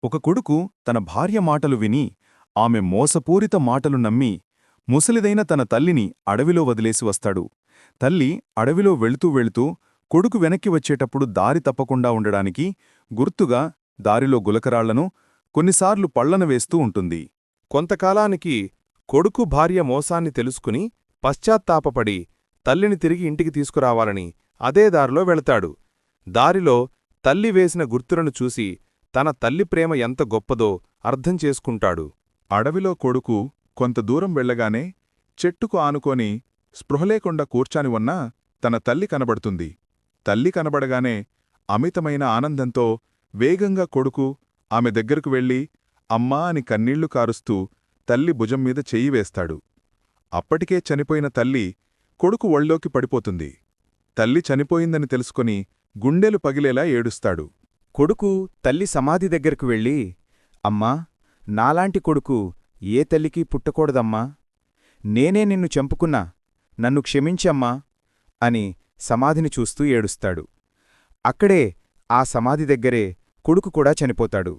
ఒక కొడుకు తన భార్య మాటలు విని ఆమె మోసపూరిత మాటలు నమ్మి ముసలిదైన తన తల్లిని అడవిలో వదిలేసి వస్తాడు. తల్లి అడవిలో వెళుతూ వెళుతూ కొడుకు వెనక్కి వచ్చేటప్పుడు దారి తప్పకుండా ఉండడానికి గుర్తుగా దారిలో గులకరాళ్లను, కొన్నిసార్లు పళ్లను వేస్తూ ఉంటుంది. కొంతకాలానికి కొడుకు భార్య మోసాన్ని తెలుసుకుని పశ్చాత్తాపపడి తల్లిని తిరిగి ఇంటికి తీసుకురావాలని అదే దారిలో వెళతాడు. దారిలో తల్లి వేసిన గుర్తులను చూసి తన తల్లి ప్రేమ ఎంత గొప్పదో అర్థం చేసుకుంటాడు. అడవిలో కొడుకు కొంత దూరం వెళ్ళగానే చెట్టుకు ఆనుకొని స్పృహలేకుండా కూర్చాని ఉన్నా తన తల్లి కనబడుతుంది. తల్లి కనబడగానే అమితమైన ఆనందంతో వేగంగా కొడుకు ఆమె దగ్గరకు వెళ్ళి అమ్మా అని కన్నీళ్లు కారుస్తూ తల్లి భుజంమీద చెయ్యి వేస్తాడు. అప్పటికే చనిపోయిన తల్లి కొడుకు ఒళ్ళోకి పడిపోతుంది. తల్లి చనిపోయిందని తెలుసుకొని గుండెలు పగిలేలా ఏడుస్తాడు. కొడుకు తల్లి సమాధి దగ్గరకు వెళ్ళి, అమ్మా, నాలాంటి కొడుకు ఏ తల్లికి పుట్టకూడదమ్మా, నేనే నిన్ను చంపుకున్నా, నన్ను క్షమించమ్మా అని సమాధిని చూస్తూ ఏడుస్తాడు. అక్కడే ఆ సమాధి దగ్గరే కొడుకు కూడా చనిపోతాడు.